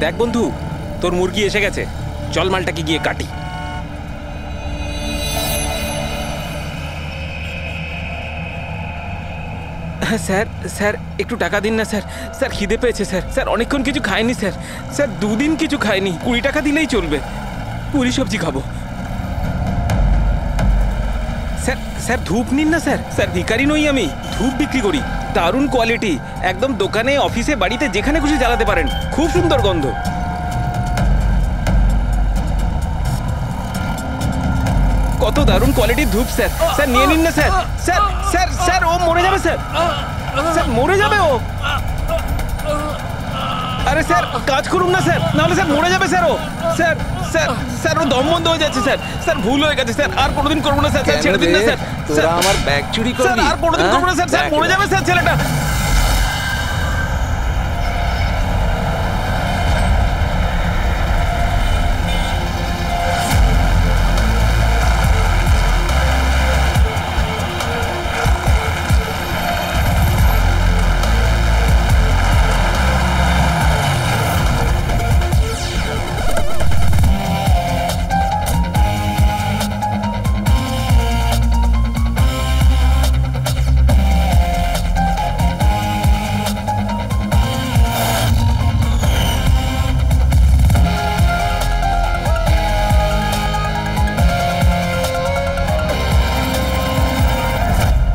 দেখ বন্ধু, তোর মুরগি এসে গেছে, চল মালটাকে গিয়ে কাটি। হ্যাঁ স্যার, স্যার একটু টাকা দিন না স্যার। স্যার খিদে পেয়েছে স্যার। স্যার অনেকক্ষণ কিছু খাইনি স্যার। স্যার 2 দিন কিছু খাইনি, 20 টাকা দিলেই চলবে, পুরি সবজি খাবো। স্যার স্যার ধূপ নিন না স্যার। স্যার ভিখারি নই আমি, ধূপ বিক্রি করি, দারুণ কোয়ালিটি, একদম দোকানে, অফিসে, বাড়িতে যেখানে খুশি জ্বালাতে পারেন, খুব সুন্দর গন্ধ। কত দারুণ কোয়ালিটির ধূপ স্যার। স্যার নিয়ে নিন না স্যার। স্যার স্যার স্যার ও মরে যাবে স্যার। স্যার মরে যাবে ও। আরে স্যার কাজ করুন না স্যার, নাহলে স্যার মরে যাবে স্যার ও। স্যার স্যার স্যার ও দম বন্ধ হয়ে যাচ্ছে স্যার। স্যার ভুল হয়ে গেছে স্যার, আর কোনোদিন করবো না স্যার। স্যার ছেড়ে দিন না স্যার। তোরা আমার ব্যাগ চুরি করবি? স্যার আর কোনোদিন করবো না স্যার। স্যার মরে যাবে স্যার ছেলেটা।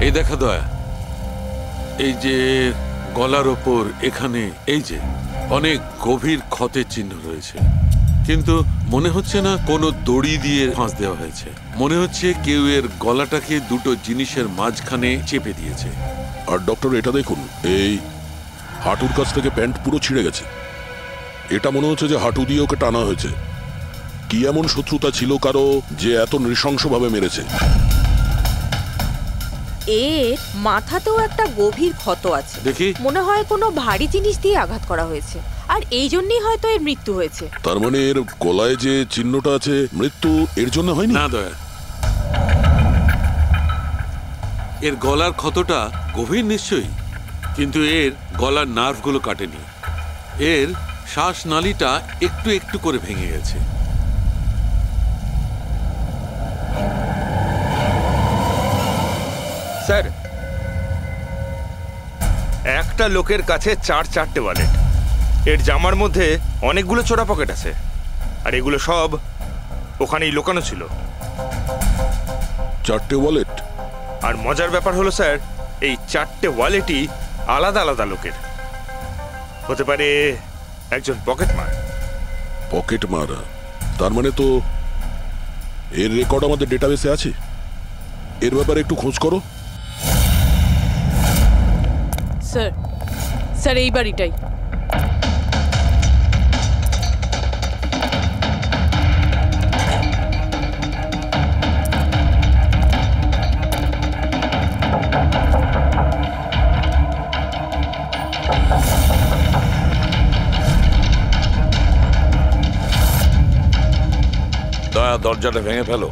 এই দেখা দয়া, এই যে গলার ওপর এখানে এই যে অনেক গভীর ক্ষতের চিহ্ন রয়েছে, কিন্তু মনে হচ্ছে না কোনো দড়ি দিয়ে ফাঁস দেওয়া হয়েছে। মনে হচ্ছে কেউ এর গলাটাকে দুটো জিনিসের মাঝখানে চেপে দিয়েছে। আর ডক্টর এটা দেখুন, এই হাঁটুর কাছ থেকে প্যান্ট পুরো ছিঁড়ে গেছে। এটা মনে হচ্ছে যে হাঁটু দিয়ে ওকে টানা হয়েছে। কি এমন শত্রুতা ছিল কারো যে এত নৃশংসভাবে মেরেছে? এর মাথাতেও একটা গভীর ক্ষত আছে, দেখি। মনে হয় কোনো ভারী জিনিস দিয়ে আঘাত করা হয়েছে, আর এই জন্যই হয়তো এর মৃত্যু হয়েছে। তার মানে এর গলায় যে চিহ্নটা আছে, মৃত্যু এর জন্য হয়নি? না দয়া, এর গলার ক্ষতটা গভীর নিশ্চয়ই, কিন্তু এর গলার নার্ভগুলো কাটেনি। এর শ্বাসনালীটা একটু একটু করে ভেঙে গেছে। স্যার, একটা লোকের কাছে 4-4টে ওয়ালেট। এর জামার মধ্যে অনেকগুলো চোরা পকেট আছে, আর এগুলো সব ওখানেই লুকানো ছিল। 4টে ওয়ালেট? আর মজার ব্যাপার হলো স্যার, এই 4টে ওয়ালেটই আলাদা আলাদা লোকের। হতে পারে একজন পকেটমার। পকেটমারা? তার মানে তো এর রেকর্ড আমাদের ডেটাবেসে আছে। এর ব্যাপারে একটু খোঁজ করো। স্যার, স্যার এই বাড়িটাই। দয়া, দরজাটা ভেঙে ফেলো।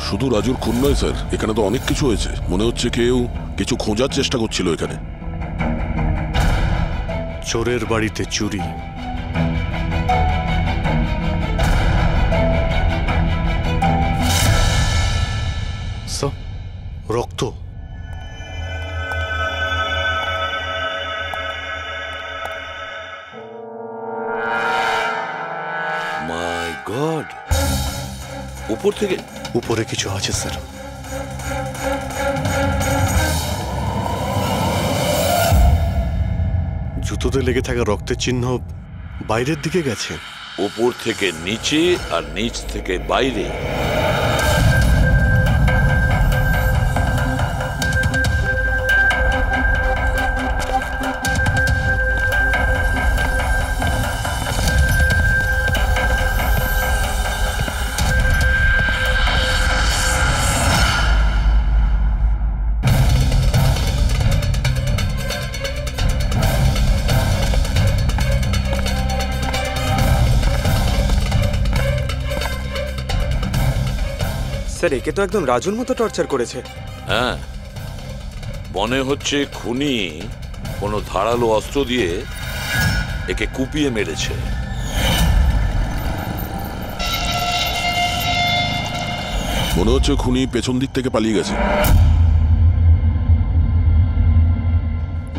শুধু রাজুর খুন নয় স্যার, এখানে তো অনেক কিছু হয়েছে। মনে হচ্ছে কেউ কিছু খোঁজার চেষ্টা করছিল এখানে। চোরের বাড়িতে চুরি, রক্ত। মাই গড, উপর থেকে? উপরে কিছু আছে স্যার। জুতোতে লেগে থাকা রক্তের চিহ্ন বাইরের দিকে গেছে। উপর থেকে নিচে আর নিচ থেকে বাইরে। স্যার, একে তো একদম রাজুর মতো টর্চার করেছে। হ্যাঁ, মনে হচ্ছে খুনি কোনো ধারালো অস্ত্র দিয়ে একে কুপিয়ে মেরেছে। মনে হচ্ছে খুনি পেছন দিক থেকে পালিয়ে গেছে।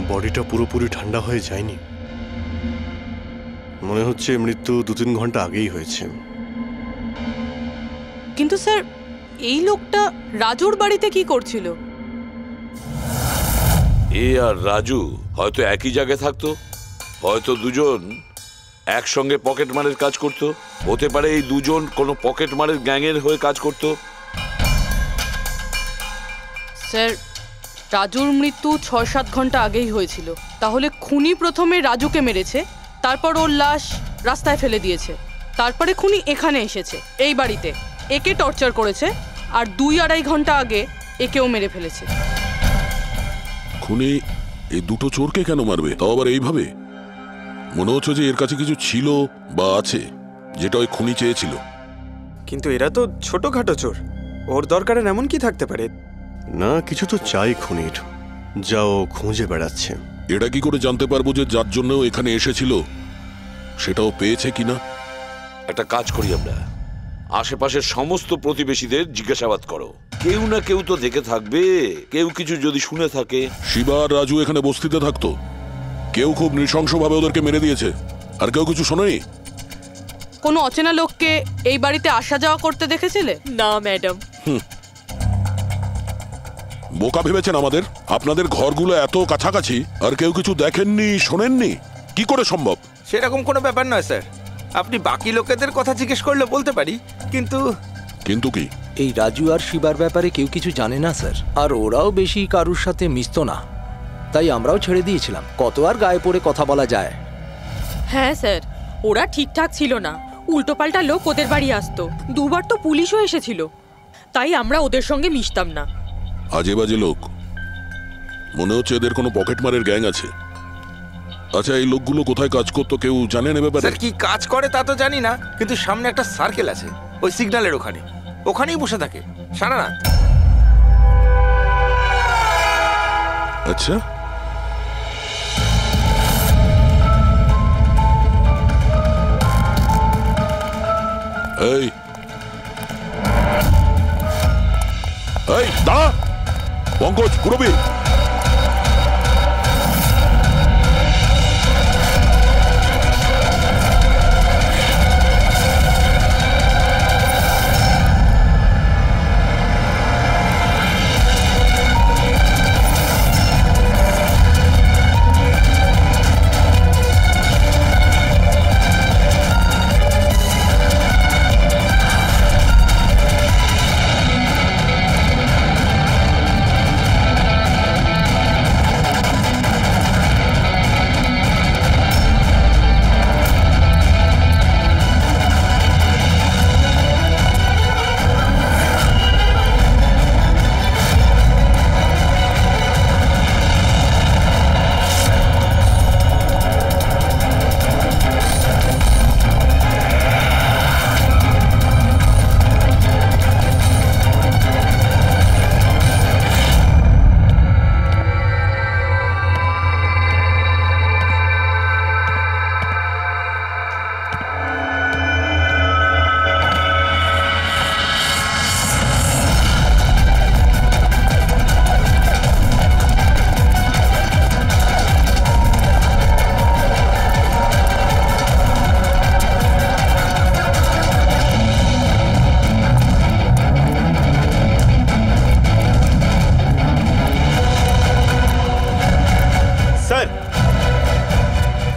বডিটা পুরোপুরি ঠান্ডা হয়ে যায়নি। মনে হচ্ছে মৃত্যু 2-3 ঘন্টা আগেই হয়েছে। কিন্তু স্যার, এই লোকটা রাজুর বাড়িতে কি করছিল? এ আর রাজু হয়তো একই জায়গায় থাকতো, হয়তো দুজন একসঙ্গে পকেট মারের কাজ করত, হতে পারে এই দুজন কোনো পকেট মারের গ্যাংয়ের হয়ে কাজ করত। স্যার, রাজুর মৃত্যু 6-7 ঘন্টা আগেই হয়েছিল। তাহলে খুনি প্রথমে রাজুকে মেরেছে, তারপর ওর লাশ রাস্তায় ফেলে দিয়েছে, তারপরে খুনি এখানে এসেছে এই বাড়িতে, একে টর্চার করেছে, আর 2-2.5 ঘন্টা আগে একেও মেরে ফেলেছে। খুনি এই দুটো চোরকে কেন মারবে, তাও আবার এইভাবে? মনে হচ্ছে যে এর কাছে কিছু ছিল বা আছে, যেটা ওই খুনি চেয়েছিল। কিন্তু এরা তো ছোটখাটো চোর, ওর দরকারে এমন কি থাকতে পারে? না, কিছু তো চাই খুনির, যা ও খুঁজে বেড়াচ্ছে। এটা কি করে জানতে পারবো যে যার জন্য এখানে এসেছিল সেটাও পেয়েছে কিনা? একটা কাজ করি আমরা, আশেপাশের সমস্ত প্রতিবেশীদের জিজ্ঞাসাবাদ করো, কেউ না কেউ তো দেখে থাকবে, কেউ কিছু যদি শুনে থাকে। শিবা আর রাজু এখানে বস্তিতে থাকতো, কেউ খুব নৃশংসভাবে ওদেরকে মেরে দিয়েছে, আর কেউ কিছু শোনেনি। কোনো অচেনা লোককে এই বাড়িতে আসা যাওয়া করতে দেখেছিলে? না ম্যাডাম। বোকা ভেবেছেন আমাদের? আপনাদের ঘরগুলো এত কাছাকাছি আর কেউ কিছু দেখেননি, শোনেননি? কি করে সম্ভব? সেরকম কোনো ব্যাপার নয় স্যার, আপনি বাকি লোকেদের কথা জিজ্ঞেস করলে বলতে পারি, কিন্তু কিন্তু কি? এই রাজু আর শিবার ব্যাপারে কেউ কিছু জানে না স্যার, আর ওরাও বেশি কারুর সাথে মিশতো না, তাই আমরাও ছেড়ে দিয়েছিলাম। কত আর গায়ে পড়ে কথা বলা যায়? হ্যাঁ স্যার, ওরা ঠিকঠাক ছিল না, উল্টোপাল্টা লোক ওদের বাড়ি আসতো, 2বার তো পুলিশও এসেছিল, তাই আমরা ওদের সঙ্গে মিশতাম না। আজে বাজে লোক, মনে হচ্ছে এদের কোনো পকেট মারের গ্যাং আছে। আচ্ছা, এই লোকগুলো কোথায় কাজ করতো কেউ জানেন এ ব্যাপারে? স্যার কি কাজ করে তা তো জানি না, কিন্তু সামনে একটা সার্কেল আছে, ওই সিগন্যালের ওখানেই বসে থাকে সারা রাত। আচ্ছা, এই এই দাঁড়া, পঙ্কজ, পুরবী,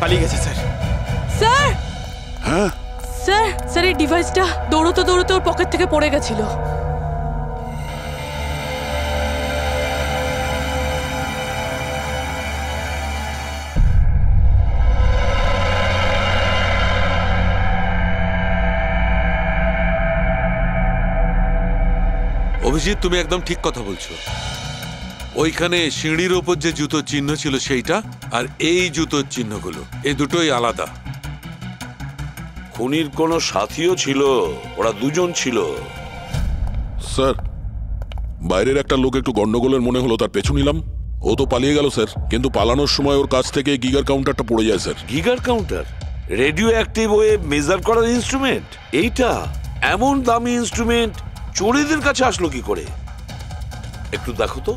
পালিয়ে গেছে স্যার। স্যার, হ্যাঁ স্যার, স্যার, এই ডিভাইসটা দৌড়তে দৌড়তে ওর পকেট থেকে পড়ে গেছিল। অভিজিৎ, তুমি একদম ঠিক কথা বলছো। ওইখানে সিঁড়ির ওপর যে জুতোর চিহ্ন ছিল সেইটা, আর এই জুতোর চিহ্নগুলো, এই দুটোই আলাদা। খুনির কোনো সাথীও ছিল, ওরা দুজন ছিল। স্যার, বাইরের একটা লোক একটু গন্ডগোলের মনে হলো, তার পেছু নিলাম। ও তো পালিয়ে গেল স্যার, কিন্তু পালানোর সময় ওর কাছ থেকে গিগার কাউন্টারটা পড়ে যায় sir. Geiger counter, radio active wave measure করার ইনস্ট্রুমেন্ট, এইটা এমন দামি ইনস্ট্রুমেন্ট চোরেদের কাছে আসলো কি করে? একটু দেখো তো।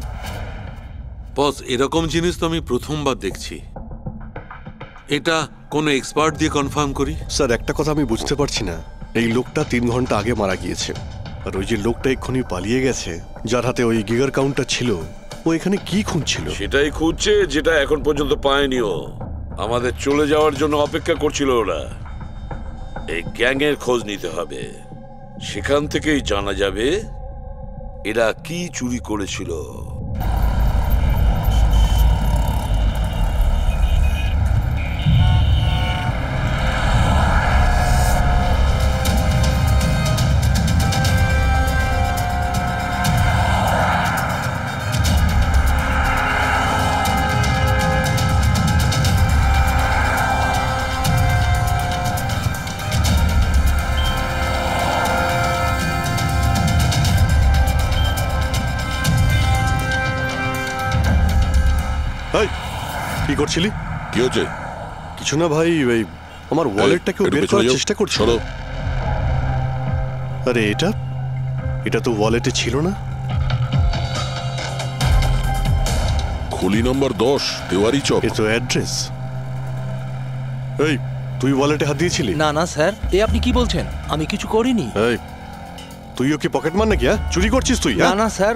বস, এরকম জিনিস তো আমি প্রথমবার দেখছি। এটা কোনো এক্সপার্ট দিয়ে কনফার্ম করি। স্যার একটা কথা আমি বুঝতে পারছি না, এই লোকটা 3 ঘন্টা আগে মারা গিয়েছে, আর ওই যে লোকটা এক্ষুনি পালিয়ে গেছে যার হাতে ওই গিগার কাউন্টার ছিল, ও এখানে কি খুঁজছিল? সেটাই খুঁজছে যেটা এখন পর্যন্ত পায়নি ও। আমাদের চলে যাওয়ার জন্য অপেক্ষা করছিল ওরা। এই গ্যাংয়ের খোঁজ নিতে হবে, সেখান থেকেই জানা যাবে এরা কি চুরি করেছিল। এই, কি করছিলি? কি হচ্ছে? কিছু না ভাই, ওই আমার ওয়ালেটটাকে একটু বের পেছনে করার যাও। চেষ্টা করছিল। সরো। আরে এটা তো ওয়ালেটে ছিল না। খুলি নম্বর 10, তেওয়ারি চক। এ তো অ্যাড্রেস। এই, তুই ওয়ালেটে হাত দিয়েছিলি? না না স্যার, এ আপনি কি বলছেন? আমি কিছু করিনি। এই, তুইও কি পকেট মার নাকি? হ্যাঁ, চুরি করছিস তুই? না না স্যার,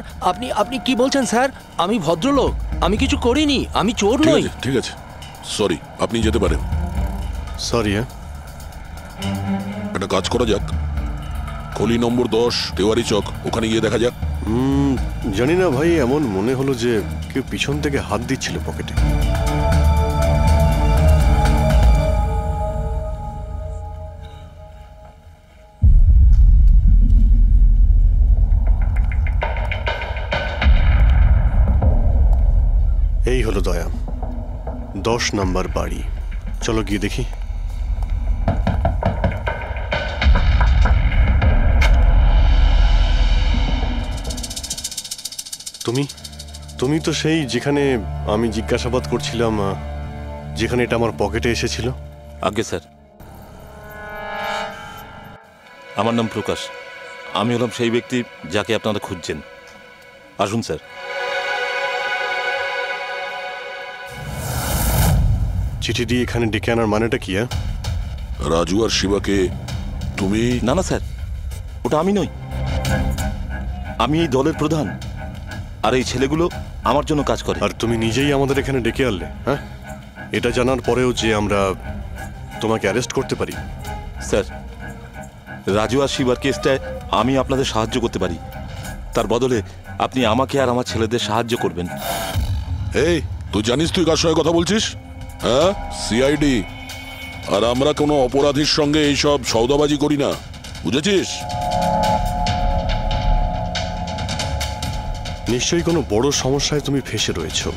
আপনি কি বলছেন স্যার? আমি ভদ্রলোক, আমি কিছু করিনি, আমি চোর ঠিক নই। আছে, ঠিক আছে, সরি, আপনি যেতে পারেন। সরি। হ্যাঁ, একটা কাজ করা যাক, খলি নম্বর 10, তেওয়ারি চক, ওখানে গিয়ে দেখা যাক। জানি না ভাই, এমন মনে হলো যে কেউ পিছন থেকে হাত দিচ্ছিল পকেটে। এই হলো দয়া, 10 নম্বর বাড়ি। চলো গিয়ে দেখি। তুমি তো সেই যেখানে আমি জিজ্ঞাসাবাদ করছিলাম, যেখানে এটা আমার পকেটে এসেছিল। আজ্ঞে স্যার, আমার নাম প্রকাশ। আমি হলাম সেই ব্যক্তি যাকে আপনারা খুঁজছেন। আসুন স্যার। চিঠি দিয়ে এখানে ডেকে আনার মানেটা কি? রাজু আর শিবাকে তুমি? না না স্যার, ওটা আমি নই। আমি এই দলের প্রধান, আর এই ছেলেগুলো আমার জন্য কাজ করে। আর তুমি নিজেই আমাদের এখানে ডেকে আনলে? হ্যাঁ, এটা জানার পরেও যে আমরা তোমাকে অ্যারেস্ট করতে পারি? স্যার, রাজু আর শিবার কেসটায় আমি আপনাদের সাহায্য করতে পারি। তার বদলে আপনি আমাকে আর আমার ছেলেদের সাহায্য করবেন। এই, তুই জানিস তুই কার সঙ্গে কথা বলছিস? হ্যাঁ, সিআইডি। আর আমরা কোনো অপরাধীর সঙ্গে এইসব সওদাবাজি করি না, বুঝেছিস? নিশ্চয়ই কোনো বড় সমস্যায় তুমি ফেসে রয়েছো,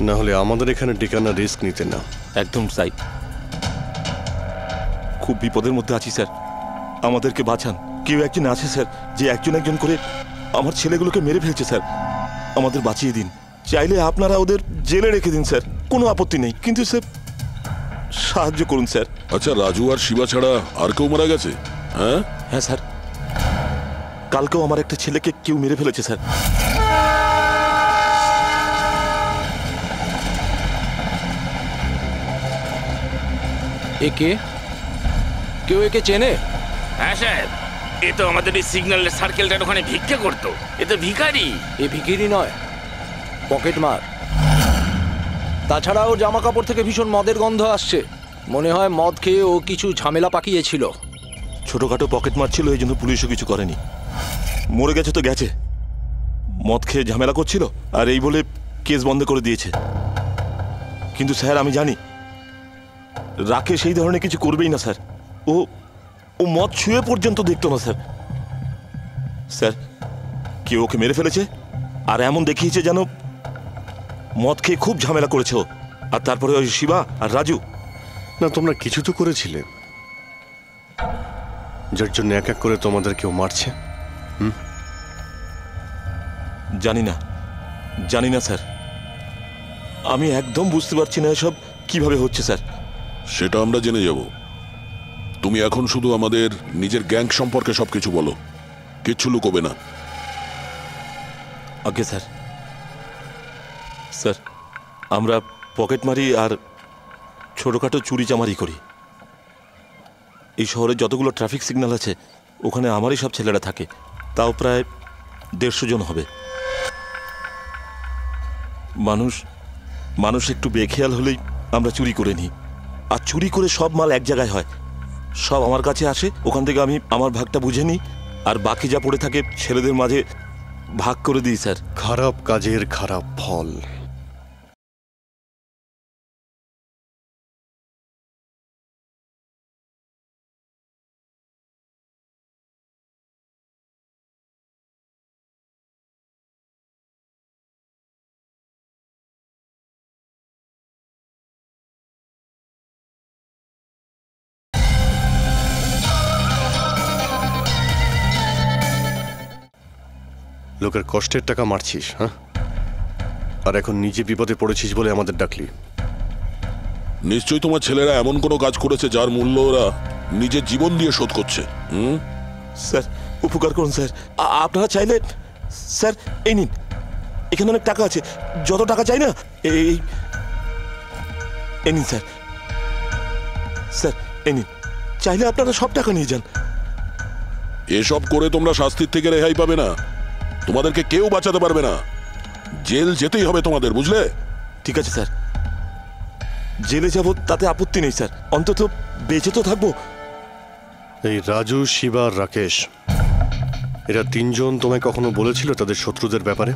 না হলে আমাদের এখানে ডেকে আনার রিস্ক নিতে না। একদম তাই। খুব বিপদের মধ্যে আছি স্যার, আমাদেরকে বাঁচান। কেউ একজন আছে স্যার, যে একজন একজন করে আমার ছেলেগুলোকে মেরে ফেলছে স্যার। আমাদের বাঁচিয়ে দিন। চাইলে আপনারা ওদের জেলে রেখে দিন স্যার, কোনো আপত্তি নেই, কিন্তু স্যার সাহায্য করুন স্যার। আচ্ছা, রাজু আর শিবা ছাড়া আর কেউ মারা গেছে? হ্যাঁ হ্যাঁ স্যার, কালকেও আমার একটা ছেলেকে কেউ মেরে ফেলেছে স্যার। একে কেউ একে চেনে? হ্যাঁ স্যার, এ তো আমাদের এই সিগন্যালের সার্কেলটার ওখানে ভিক্ষা করতো। এ তো ভিখারি। এ ভিখিরি নয়, পকেট মার। তাছাড়া ওর জামা কাপড় থেকে ভীষণ মদের গন্ধ আসছে। মনে হয় মদ খেয়ে ও কিছু ঝামেলা পাকিয়েছিল। ছোটখাটো পকেট মারছিল, এই জন্য পুলিশও কিছু করেনি। মরে গেছে তো গেছে, মদ খেয়ে ঝামেলা করছিল আর এই বলে কেস বন্ধ করে দিয়েছে। কিন্তু স্যার আমি জানি রাকেশ সেই ধরনের কিছু করবেই না স্যার। ও ও মদ ছুঁয়ে পর্যন্ত দেখতো না স্যার। স্যার, কেউ ওকে মেরে ফেলেছে আর এমন দেখিয়েছে যেন মদ খেয়ে খুব ঝামেলা করেছে ও। আর তারপরে ওই শিবা আর রাজু। না, তোমরা কিছু তো করেছিলে, যার জন্য এক এক করে তোমাদের কেউ মারছে। জানি না, জানি না স্যার, আমি একদম বুঝতে পারছি না এসব কিভাবে হচ্ছে স্যার। সেটা আমরা জেনে যাব। তুমি এখন শুধু আমাদের নিজের গ্যাং সম্পর্কে সবকিছু বলো, কিচ্ছু লুকোবে না। Okay sir. স্যার, আমরা পকেটমারি আর ছোটোখাটো চুরি চামারি করি। এই শহরে যতগুলো ট্রাফিক সিগন্যাল আছে ওখানে আমারই সব ছেলেরা থাকে, তাও প্রায় 150 জন হবে। মানুষ একটু বেখেয়াল হলেই আমরা চুরি করে নিই, আর চুরি করে সব মাল এক জায়গায় হয়, সব আমার কাছে আসে, ওখান থেকে আমি আমার ভাগটা বুঝে নিই, আর বাকি যা পড়ে থাকে ছেলেদের মাঝে ভাগ করে দিই স্যার। খারাপ কাজের খারাপ ফল। লোকের কষ্টের টাকা মারছিস, হ্যাঁ? আর এখন নিজে বিপদে পড়েছিস বলে আমাদের ডাকলি। নিশ্চয়ই তোমার ছেলেরা এমন কোনো কাজ করেছে যার মূল্য ওরা নিজের জীবন দিয়ে শোধ করছে। স্যার, উপকার করুন স্যার। আপনারা চাইলে স্যার এই নিন, এখানে অনেক টাকা আছে, যত টাকা চাই না এই নিন স্যার। স্যার এই নিন, চাইলে আপনারা সব টাকা নিয়ে যান। এসব করে তোমরা শাস্তির থেকে রেহাই পাবে না, তোমাদেরকে কেউ বাঁচাতে পারবে না, জেল যেতেই হবে তোমাদের, বুঝলে? ঠিক আছে স্যার, জেলে যাব তাতে আপত্তি নেই স্যার, অন্তত বেঁচে তো থাকবো। এই রাজু, শিবা আর রাকেশ, এরা তিনজন তোমায় কখনো বলেছিল তাদের শত্রুদের ব্যাপারে,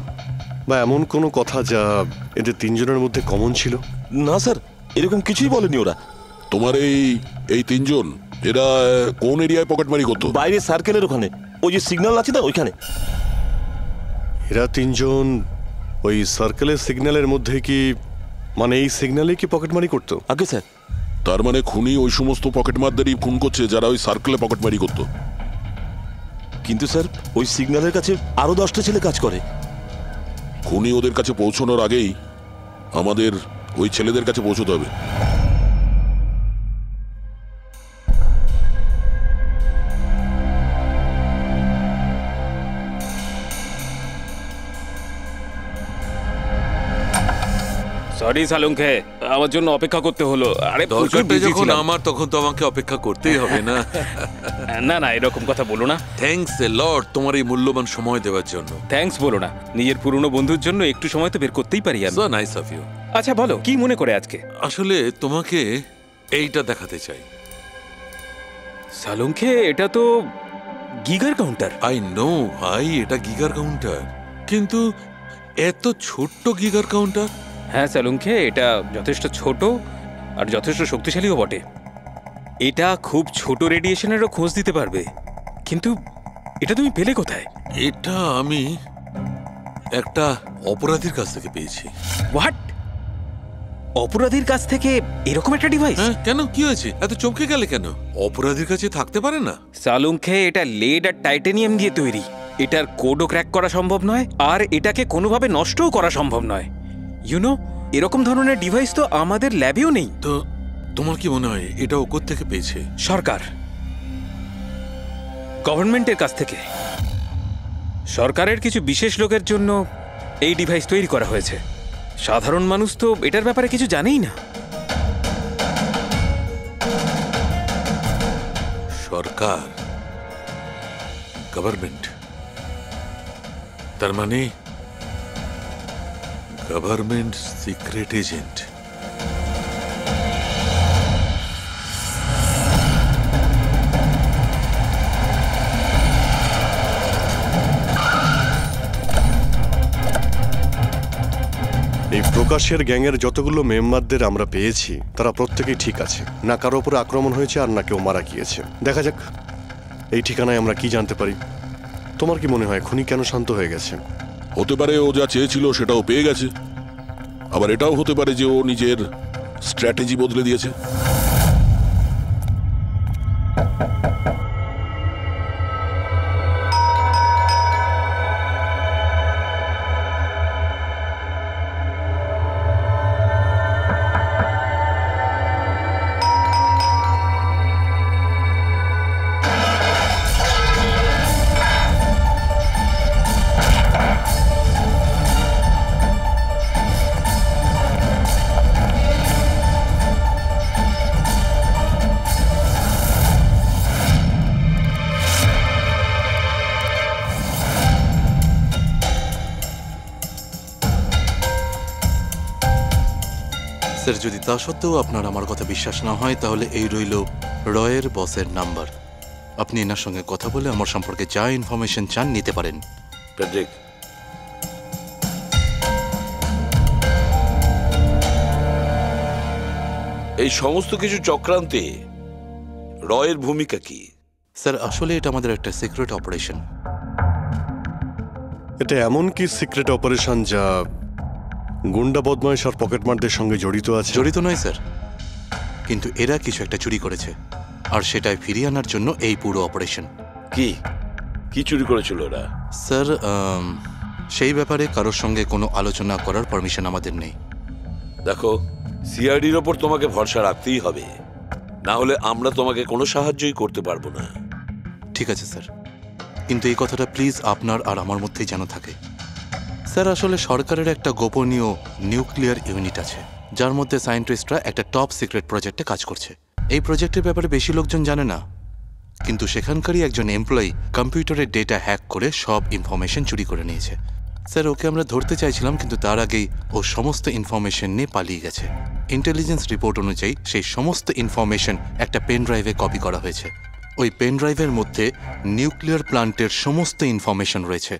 বা এমন কোনো কথা যা এদের তিনজনের মধ্যে কমন ছিল? না স্যার, এরকম কিছুই বলেনি ওরা। তোমার এই তিনজন এরা কোন এরিয়ায় পকেটমারি করতো? বাইরে সার্কেলের ওখানে, ওই যে সিগন্যাল আছে না ওইখানে। এরা তিনজন ওই সার্কেলের সিগন্যালের মধ্যে কি, মানে এই সিগন্যালে কি পকেটমারি করতো? আগে স্যার। তার মানে খুনি ওই সমস্ত পকেটমারদেরই খুন করছে যারা ওই সার্কেলে পকেটমারি করতো। কিন্তু স্যার ওই সিগন্যালের কাছে আরো 10টা ছেলে কাজ করে। খুনি ওদের কাছে পৌঁছানোর আগেই আমাদের ওই ছেলেদের কাছে পৌঁছতে হবে। সরি সালুঙ্কে, আমার জন্য অপেক্ষা করতে হলো। আরে দরকারটা যখন আমার, তখন তো আমাকে অপেক্ষা করতেই হবে না? না না, এরকম কথা বলো না। থ্যাঙ্কস এ লট তোমার এই মূল্যবান সময় দেওয়ার জন্য। থ্যাঙ্কস বলো না, নিজের পুরনো বন্ধুর জন্য একটু সময় তো বের করতেই পারি আমি। So nice of you. আচ্ছা বলো, কি মনে করে আজকে? আসলে তোমাকে এইটা দেখাতে চাই। সালুঙ্কে, এটা তো গিগার কাউন্টার। আই নো ভাই, এটা গিগার কাউন্টার, কিন্তু এত ছোট্ট গিগার কাউন্টার। হ্যাঁ সালুঙ্কে, এটা যথেষ্ট ছোট আর যথেষ্ট শক্তিশালীও বটে। এটা খুব ছোট রেডিয়েশনেরও খোঁজ দিতে পারবে। কিন্তু এটা তুমি পেলে কোথায়? এটা আমি একটা অপরাধীর কাছ থেকে পেয়েছি। হোয়াট? অপরাধীর কাছ থেকে এরকম একটা ডিভাইস? হ্যাঁ, কেন, কি হয়েছে? এত চমকে গেলে কেন? অপরাধীর কাছে থাকতে পারে না? সালুঙ্কে, এটা লেড আর টাইটানিয়াম দিয়ে তৈরি। এটার কোডও ক্র্যাক করা সম্ভব নয়, আর এটাকে কোনোভাবে নষ্টও করা সম্ভব নয়। ইউনো, এরকম ধরনের ডিভাইস তো আমাদের ল্যাবেও নেই। তো তোমার কি মনে হয় এটা ও কোত্থেকে পেয়েছে? সরকার, গভর্নমেন্টের কাছ থেকে। সরকারের কিছু বিশেষ লোকের জন্য এই ডিভাইস তৈরি করা হয়েছে। সাধারণ মানুষ তো এটার ব্যাপারে কিছু জানেই না। সরকার, গভর্নমেন্ট, তার মানে গভর্নমেন্ট সিক্রেট এজেন্ট। এই প্রকাশের গ্যাংয়ের যতগুলো মেম্বারদের আমরা পেয়েছি তারা প্রত্যেকেই ঠিক আছে, না কারো উপরে আক্রমণ হয়েছে আর না কেউ মারা গিয়েছে। দেখা যাক এই ঠিকানায় আমরা কি জানতে পারি। তোমার কি মনে হয় খুনি কেন শান্ত হয়ে গেছে? হতে পারে ও যা চেয়েছিল সেটাও পেয়ে গেছে, আবার এটাও হতে পারে যে ও নিজের স্ট্র্যাটেজি বদলে দিয়েছে। স্যার যদি তা সত্ত্বেও আপনার আমার কথা বিশ্বাস না হয় তাহলে এই রইল রয়ের বসের নাম্বার। আপনি এনার সঙ্গে কথা বলে আমার সম্পর্কে যা ইনফরমেশন চান নিতে পারেন। প্যাট্রিক, এই সমস্ত কিছু চক্রান্তে রয়ের ভূমিকা কি? স্যার আসলে এটা আমাদের একটা সিক্রেট অপারেশন। এটা এমন কি সিক্রেট অপারেশন যা গুন্ডা বদমাইশ আর পকেটমারদের সঙ্গে জড়িত আছে? জড়িত নয় স্যার, কিন্তু এরা কিছু একটা চুরি করেছে আর সেটাই ফিরিয়ে আনার জন্য এই পুরো অপারেশন। কি কি চুরি করেছিল ওরা? স্যার সেই ব্যাপারে কারোর সঙ্গে কোনো আলোচনা করার পারমিশন আমাদের নেই। দেখো, সিআইডির ওপর তোমাকে ভরসা রাখতেই হবে, না হলে আমরা তোমাকে কোনো সাহায্যই করতে পারবো না। ঠিক আছে স্যার, কিন্তু এই কথাটা প্লিজ আপনার আর আমার মধ্যেই যেন থাকে। স্যার আসলে সরকারের একটা গোপনীয় নিউক্লিয়ার ইউনিট আছে যার মধ্যে সায়েন্টিস্টরা একটা টপ সিক্রেট প্রজেক্টে কাজ করছে। এই প্রজেক্টের ব্যাপারে বেশি লোকজন জানে না, কিন্তু সেখানকারই একজন এমপ্লয়ি কম্পিউটারের ডেটা হ্যাক করে সব ইনফরমেশন চুরি করে নিয়েছে। স্যার ওকে আমরা ধরতে চাইছিলাম, কিন্তু তার আগেই ও সমস্ত ইনফরমেশন নিয়ে পালিয়ে গেছে। ইন্টেলিজেন্স রিপোর্ট অনুযায়ী সেই সমস্ত ইনফরমেশন একটা পেন ড্রাইভে কপি করা হয়েছে। ওই পেন ড্রাইভের মধ্যে নিউক্লিয়ার প্ল্যান্টের সমস্ত ইনফরমেশন রয়েছে।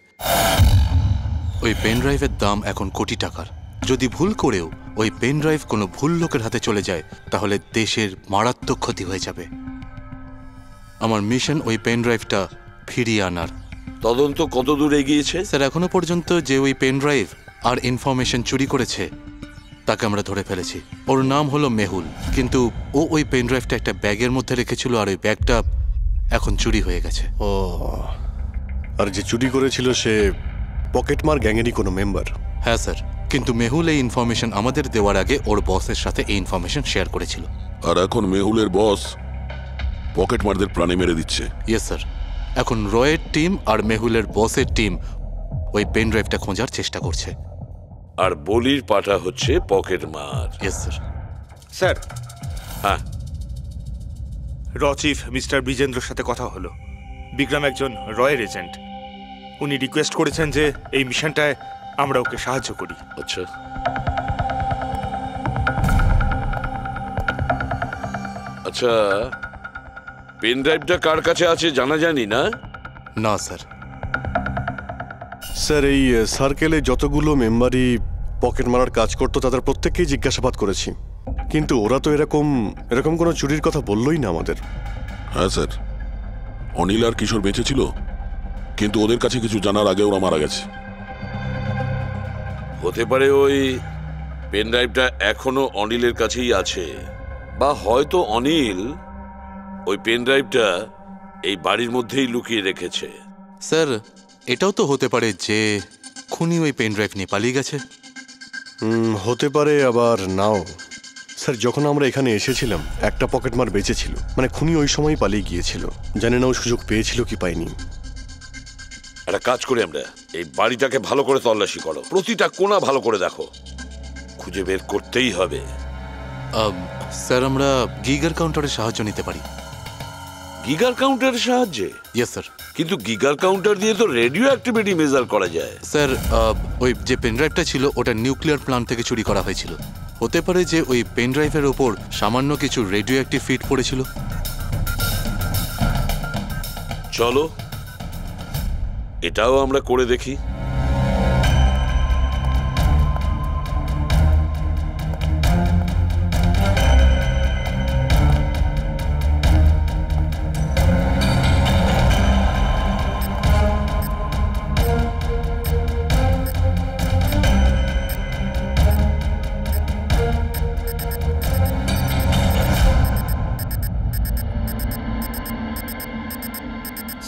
ওই পেন ড্রাইভের দাম এখন কোটি টাকার। যদি ভুল করেও ওই পেন ড্রাইভ কোনো ভুল লোকের হাতে চলে যায় তাহলে দেশের মারাত্মক ক্ষতি হয়ে যাবে। আমার মিশন ওই পেন ড্রাইভটা ফিরিয়ে আনার। তদন্ত কত দূর এগিয়েছে? স্যার এখনো পর্যন্ত যে ওই পেন ড্রাইভ আর ইনফরমেশন চুরি করেছে তাকে আমরা ধরে ফেলেছি। ওর নাম হলো মেহুল, কিন্তু ও ওই পেন ড্রাইভটা একটা ব্যাগের মধ্যে রেখেছিল আর ওই ব্যাগটা এখন চুরি হয়ে গেছে। ও, আর যে চুরি করেছিল সে পকেটমার গ্যাংয়েরই কোনো মেম্বার? হ্যাঁ স্যার, কিন্তু মেহুল এই ইনফরমেশন আমাদের দেওয়ার আগে ওর বসের সাথে এই ইনফরমেশন শেয়ার করেছিল। আর এখন মেহুলের বস পকেটমারদের প্রাণে মেরে দিচ্ছে। ইয়েস স্যার, এখন রয়ের টিম আর মেহুলের বসের টিম ওই পেন ড্রাইভটা খোঁজার চেষ্টা করছে। আর বলির পাটা হচ্ছে পকেটমার। Yes sir. স্যার, হ্যাঁ, র চিফ মিস্টার বিজেন্দ্রর সাথে কথা হলো। বিক্রম একজন রয়ের এজেন্ট। উনি রিকোয়েস্ট করেছেন যে এই মিশনটায় আমরা ওকে সাহায্য করি। আচ্ছা, আচ্ছা, পেন ড্রাইভটা কার কাছে আছে জানা জানি না? না স্যার। স্যার এই সার্কেলে যতগুলো মেম্বারই পকেট মারার কাজ করতো তাদের প্রত্যেককেই জিজ্ঞাসাবাদ করেছি, কিন্তু ওরা তো এরকম কোনো চুরির কথা বললোই না আমাদের। হ্যাঁ স্যার, অনিল আর কিশোর বেঁচে ছিল, কিন্তু ওদের কাছে কিছু জানার আগে ওরা মারা গেছে। হতে পারে ওই পেন ড্রাইভটা এখনো অনিলের কাছেই আছে, বা হয়তো অনিল ওই পেন ড্রাইভটা এই বাড়ির মধ্যেই লুকিয়ে রেখেছে। স্যার এটাও তো হতে পারে যে খুনি ওই পেন ড্রাইভ নিয়ে পালিয়ে গেছে। হতে পারে, আবার নাও। স্যার যখন আমরা এখানে এসেছিলাম একটা পকেটমার বেঁচে ছিল, মানে খুনি ওই সময় পালিয়ে গিয়েছিল। জানি না ও সুযোগ পেয়েছিল কি পায়নি। একটা কাজ করি আমরা, এই বাড়িটাকে ভালো করে তল্লাশি করো, প্রতিটা কোণা ভালো করে দেখো, খুঁজে বের করতেই হবে। স্যার আমরা গিগার কাউন্টারের সাহায্য নিতে পারি। গিগার কাউন্টারের সাহায্যে? Yes sir. কিন্তু গিগার কাউন্টার দিয়ে তো রেডিও অ্যাক্টিভিটি মেজার করা যায়। স্যার ওই যে পেন ড্রাইভটা ছিল ওটা নিউক্লিয়ার প্ল্যান্ট থেকে চুরি করা হয়েছিল। হতে পারে যে ওই পেন ড্রাইভের ওপর সামান্য কিছু রেডিও অ্যাক্টিভ ফিট পড়েছিল। চলো এটাও আমরা করে দেখি।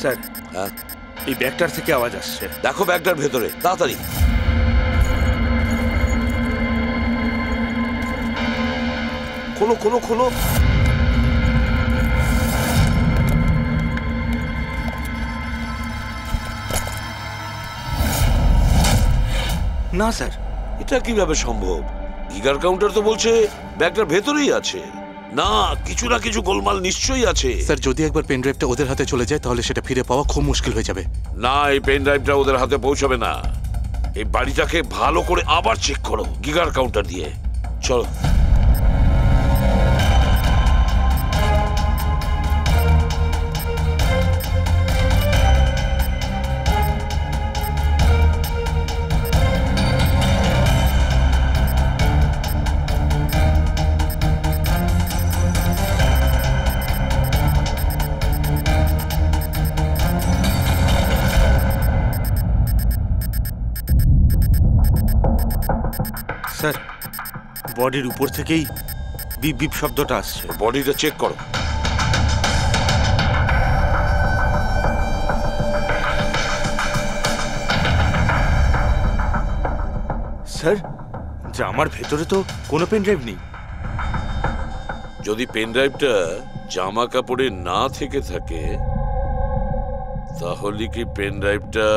স্যার, হ্যাঁ, এই ব্যাগটার থেকে আওয়াজ আসছে। দেখো ব্যাগটার ভেতরে, তাড়াতাড়ি। খোলো খোলো খোলো। না স্যার, এটা কিভাবে সম্ভব? গিগার কাউন্টার তো বলছে ব্যাগটার ভেতরেই আছে। না, কিছু না কিছু গোলমাল নিশ্চয়ই আছে। স্যার যদি একবার পেন ড্রাইভটা ওদের হাতে চলে যায় তাহলে সেটা ফিরে পাওয়া খুব মুশকিল হয়ে যাবে। না, এই পেন ড্রাইভটা ওদের হাতে পৌঁছাবে না। এই বাড়িটাকে ভালো করে আবার চেক করো গিগার কাউন্টার দিয়ে। চলো। স্যার, বডির উপর থেকেই বিপ বিপ শব্দটা আসছে। বডিটা চেক করো। স্যার, জামার ভেতরে তো কোনো পেন ড্রাইভ নেই। যদি পেন ড্রাইভটা জামা কাপড়ে না থেকে থাকে, তাহলে কি পেন ড্রাইভটা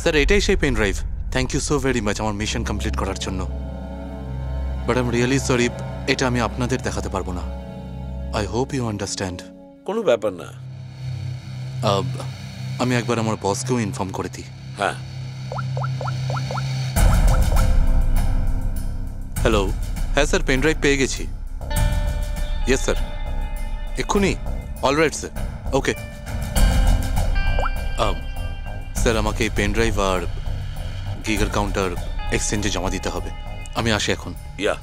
স্যার এটাই সেই pen drive. Thank you so very much আমার মিশন কমপ্লিট করার জন্য। But I am really sorry, এটা আমি আপনাদের দেখাতে পারবো না। I hope you understand. কোনো ব্যাপার না। আমি একবার আমার বসকেও ইনফর্ম করে দিই। হ্যাঁ। হ্যালো। হ্যাঁ স্যার, পেন ড্রাইভ পেয়ে গেছি। ইয়েস স্যার, এক্ষুনি। Alright sir, okay. স্যার আমাকে এই পেন ড্রাইভ আর গিগার কাউন্টার এক্সচেঞ্জে জমা দিতে হবে। আমি আসি এখন। Yeah,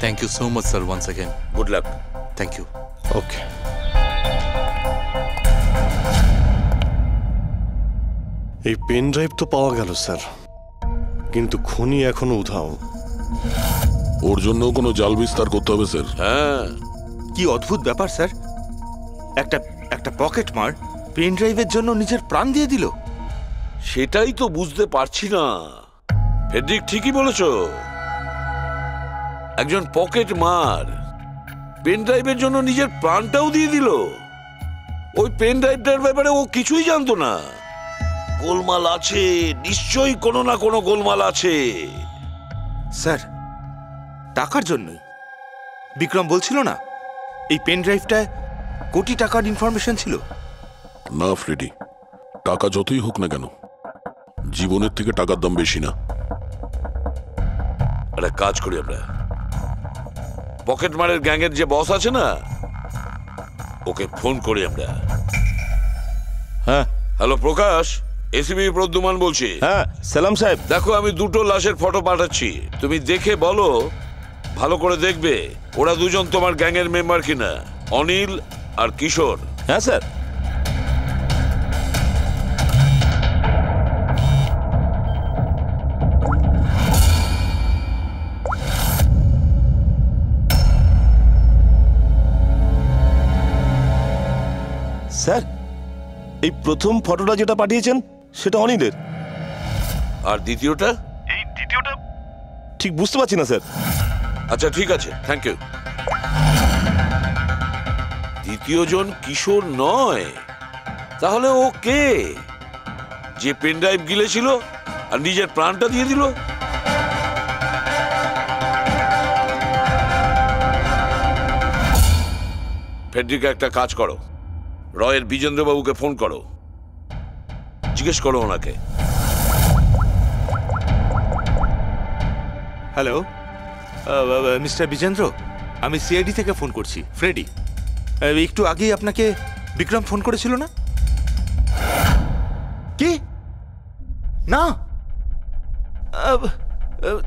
thank you so much sir, once again. Good luck. Thank you. Okay. এই পেন ড্রাইভ তো পাওয়া গেল স্যার, কিন্তু খুনি এখনো উধাও। ওর জন্য কোনো জাল বিস্তার করতে হবে স্যার। হ্যাঁ। কি অদ্ভুত ব্যাপার স্যার, একটা একটা পকেট মার পেন ড্রাইভের জন্য নিজের প্রাণ দিয়ে দিল। সেটাই তো বুঝতে পারছি না। ফেডরিক ঠিকই বলেছ, একজন পকেট মার পেন ড্রাইভের জন্য নিজের প্রাণটাও দিয়ে দিল। ওই পেন ড্রাইভটার ব্যাপারে ও কিছুই জানতো না। গোলমাল আছে, নিশ্চয়ই কোনো না কোনো গোলমাল আছে। স্যার, টাকার জন্যই। বিক্রম বলছিল না এই পেন ড্রাইভটায় কোটি টাকার ইনফরমেশন ছিল। না ফ্রেডি, টাকা যতই হোক না কেন, জীবনের থেকে টাকার দাম বেশি না। একটা কাজ করি আমরা, পকেট মারের গ্যাংয়ের যে বস আছে না, ওকে ফোন করি আমরা। হ্যাঁ হ্যালো প্রকাশ, এসিবি প্রদ্যুমান বলছি। হ্যাঁ সালাম সাহেব। দেখো আমি দুটো লাশের ফটো পাঠাচ্ছি, তুমি দেখে বলো, ভালো করে দেখবে ওরা দুজন তোমার গ্যাংয়ের মেম্বার কিনা, অনিল আর কিশোর। হ্যাঁ স্যার। স্যার, এই প্রথম ফটোটা যেটা পাঠিয়েছেন সেটা অনিলের। আর দ্বিতীয়টা? এই দ্বিতীয়টা ঠিক বুঝতে পারছি না স্যার। আচ্ছা ঠিক আছে, থ্যাংক ইউ। দ্বিতীয় জন কিশোর নয়, তাহলে ও কে? যে পেন ড্রাইভ গিলেছিল আর নিজের প্রাণটা দিয়ে দিল? ফেডরিকা একটা কাজ করো, রয়ের বিজেন্দ্রবাবুকে ফোন করো, জিজ্ঞেস করো ওনাকে। হ্যালো মিস্টার বিজেন্দ্র, আমি সিআইডি থেকে ফোন করছি, ফ্রেডি। একটু আগেই আপনাকে বিক্রম ফোন করেছিল না? কি না?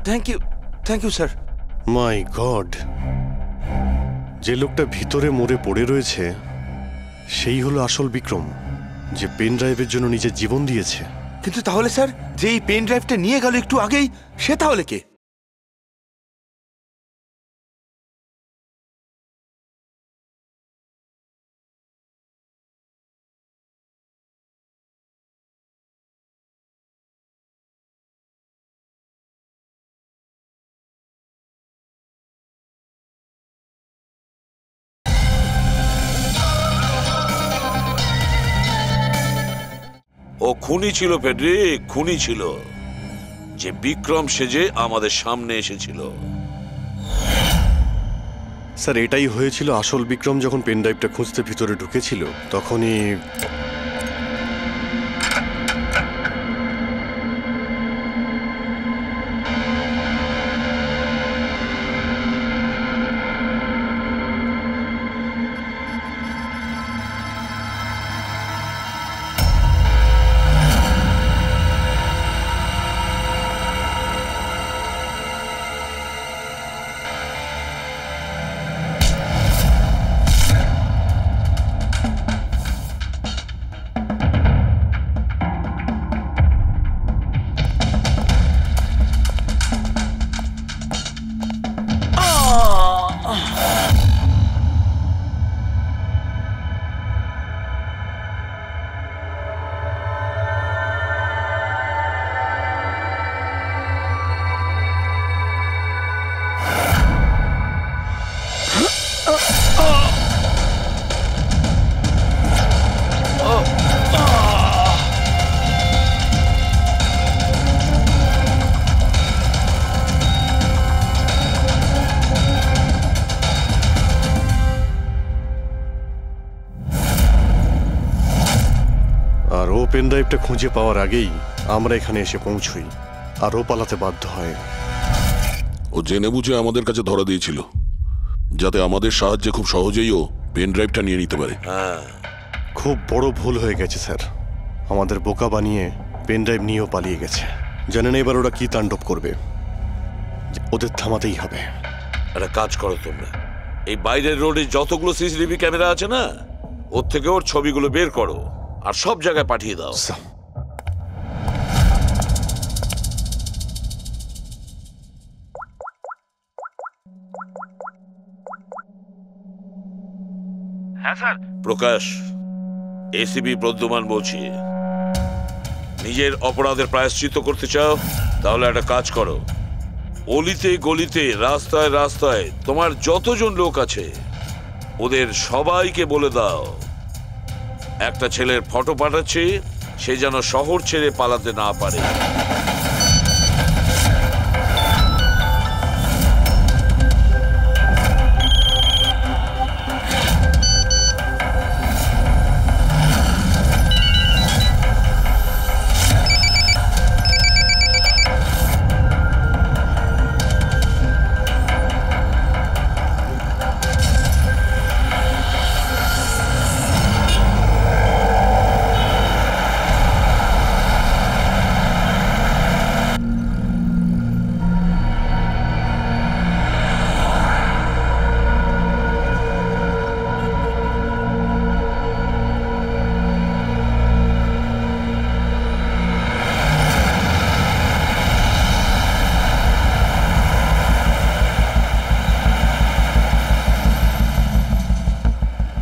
Thank you sir. My God, যে লোকটা ভিতরে মরে পড়ে রয়েছে সেই হলো আসল বিক্রম, যে পেন ড্রাইভের জন্য নিজের জীবন দিয়েছে। কিন্তু তাহলে স্যার, যে এই পেন ড্রাইভটা নিয়ে গেল একটু আগেই, সে তাহলে কে? ও খুনি ছিল ফেডরিক, খুনি ছিল, যে বিক্রম সেজে আমাদের সামনে এসেছিল। স্যার এটাই হয়েছিল। আসল বিক্রম যখন পেন ড্রাইভটা খুঁজতে ভিতরে ঢুকেছিল তখনই পেন ড্রাইভটা খুঁজে পাওয়ার আগেই আমরা এখানে এসে পৌঁছই, আর ও পালাতে বাধ্য হয়। ও জেনে বুঝে আমাদের কাছে ধরা দিয়েছিল, যাতে আমাদের সাহায্যে খুব সহজেই ও পেন ড্রাইভটা নিয়ে নিতে পারে। খুব বড় ভুল হয়ে গেছে স্যার। আমাদের বোকা বানিয়ে পেন ড্রাইভ নিয়েও পালিয়ে গেছে। জানেন এবার ওরা কি তাণ্ডব করবে, ওদের থামাতেই হবে। একটা কাজ করো তোমরা, এই বাইরের রোডে যতগুলো সিসিটিভি ক্যামেরা আছে না, ওর থেকে ওর ছবিগুলো বের করো আর সব জায়গায় পাঠিয়ে দাও। হ্যাঁ স্যার। প্রকাশ, এসিপি প্রদ্যুমান বলছি। নিজের অপরাধের প্রায়শ্চিত্ত করতে চাও? তাহলে একটা কাজ করো, অলিতে গলিতে রাস্তায় রাস্তায় তোমার যতজন লোক আছে ওদের সবাইকে বলে দাও একটা ছেলের ফটো পাঠাচ্ছি, সে যেন শহর ছেড়ে পালাতে না পারে।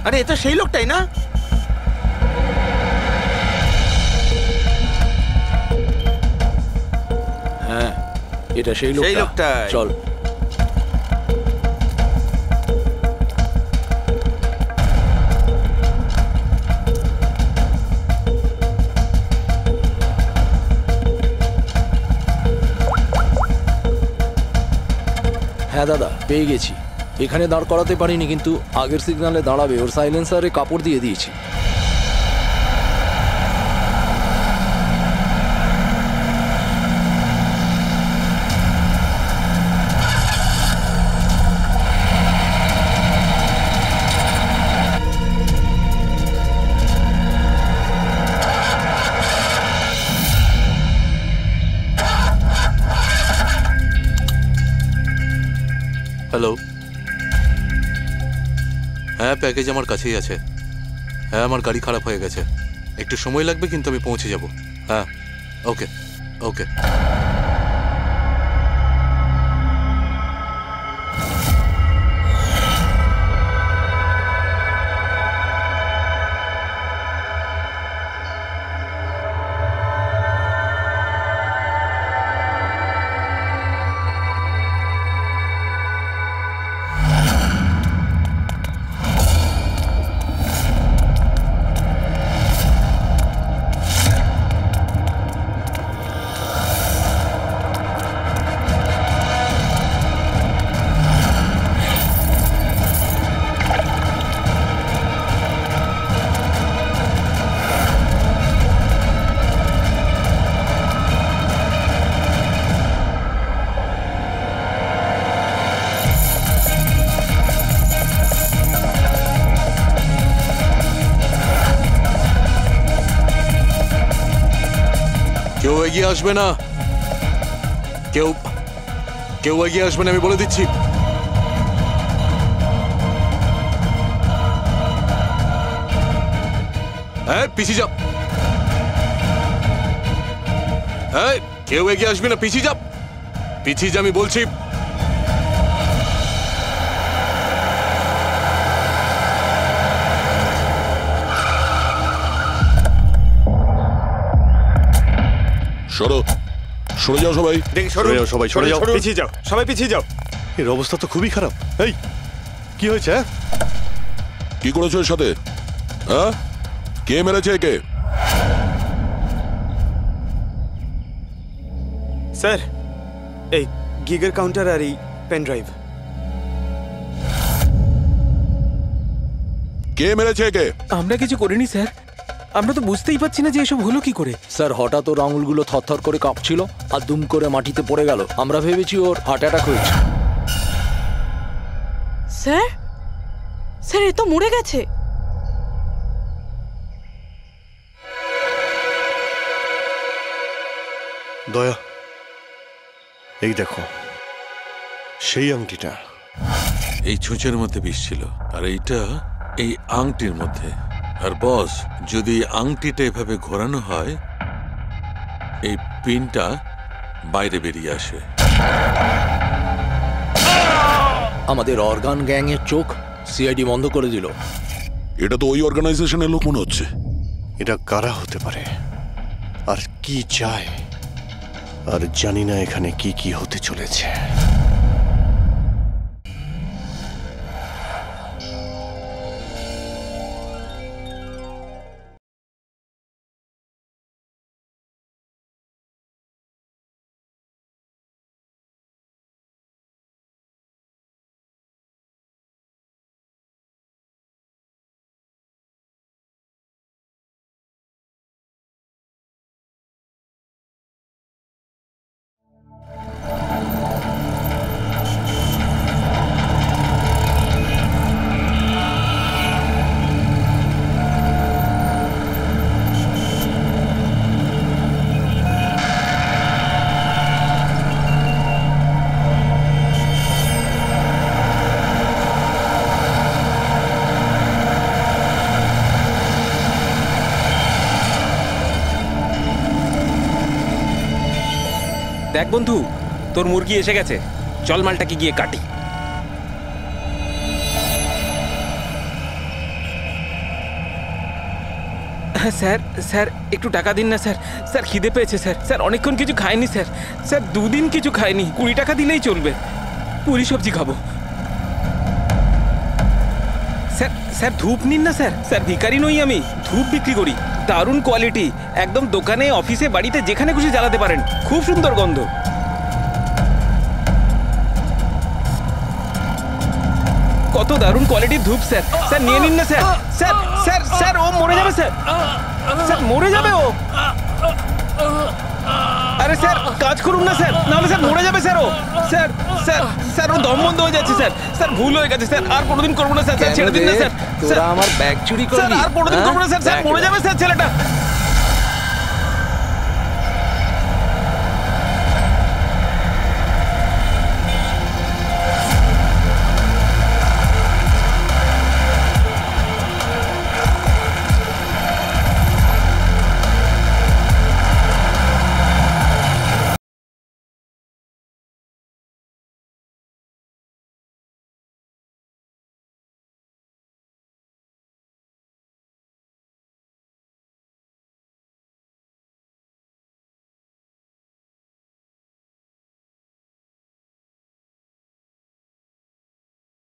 আরে এটা সেই লোকটাই না? হ্যাঁ, এটা সেই লোকটাই। চল। হ্যাঁ দাদা, পেয়ে গেছি। এখানে দাঁড় করাতে পারিনি, কিন্তু আগের সিগন্যালে দাঁড়াবে ওর সাইলেন্সারে কাপড় দিয়ে দিয়েছি। হ্যালো, হ্যাঁ প্যাকেজ আমার কাছেই আছে। হ্যাঁ আমার গাড়ি খারাপ হয়ে গেছে, একটু সময় লাগবে কিন্তু আমি পৌঁছে যাব। হ্যাঁ ওকে ওকে। এগিয়ে আসবে না, কেউ কেউ এগিয়ে আসবে না, আমি বলে দিচ্ছি। পিছিয়ে যাও, কেউ এগিয়ে আসবে না, পিছিয়ে যাও, পিছিয়ে যা, আমি বলছি। সরো, সরে যাও সবাই। সরে যাও সবাই, সরে যাও, পিছিয়ে যাও, সবাই পিছিয়ে যাও। এর অবস্থা তো খুবই খারাপ। এই কি হয়েছে? কি করেছো এর সাথে? হ্যাঁ, কে মেরেছে একে? স্যার, এই গিগার কাউন্টার আর এই পেন ড্রাইভ। কে মেরেছে একে? আমরা কিছু করিনি স্যার, আমরা তো বুঝতেই পারছি না যে এসব হলো কি করে। স্যার হঠাৎ ওর আঙুলগুলো থরথর করে কাঁপছিল আর দুম করে মাটিতে পড়ে গেল। আমরা ভেবেছি ওর হার্ট অ্যাটাক হয়েছে। স্যার, স্যার এ তো মরে গেছে। দয়া, এই দেখো সেই আংটিটা। এই ছুঁচের মধ্যে বিষ ছিল, আর এইটা এই আংটির মধ্যে। আর বস, যদি আংটিটা এভাবে ঘোরানো হয়, এই পিনটা বাইরে বেরিয়ে আসে। আমাদের অর্গান গ্যাং এর চোখ সিআইডি বন্ধ করে দিল। এটা তো ওই অর্গানাইজেশনের লোক মনে হচ্ছে। এটা কারা হতে পারে আর কি চায়? আর জানি না এখানে কি কি হতে চলেছে। দেখ বন্ধু, তোর মুরগি এসে গেছে, চল মালটাকে গিয়ে কাটি। স্যার, স্যার একটু টাকা দিন না স্যার, স্যার খিদে পেয়েছে স্যার, স্যার অনেকক্ষণ কিছু খাইনি স্যার, স্যার 2 দিন কিছু খাইনি, 20 টাকা দিলেই চলবে, পুরি সবজি খাবো। স্যার, স্যার ধূপ নিন না স্যার, স্যার ভিখারি নই আমি, ধূপ বিক্রি করি, দারুণ কোয়ালিটি, একদম দোকানে, অফিসে, বাড়িতে যেখানে খুশি জ্বালাতে পারেন, খুব সুন্দর গন্ধ। কত দারুণ কোয়ালিটির ধূপ স্যার, স্যার নিয়ে নিন না স্যার, স্যার স্যার স্যার ও মরে যাবে স্যার, স্যার মরে যাবে ও। আরে স্যার কাজ করুন না স্যার, নাহলে স্যার মরে যাবে স্যার ও। স্যার স্যার স্যার ও দম বন্ধ হয়ে যাচ্ছে স্যার, স্যার ভুল হয়ে গেছে স্যার, আর কোনোদিন করবো না স্যার, স্যার ছেড়ে দিন না স্যার। তোরা আমার ব্যাগ চুরি করলি? স্যার আর কোনোদিন করবো না স্যার, স্যার মরে যাবে স্যার ছেলেটা।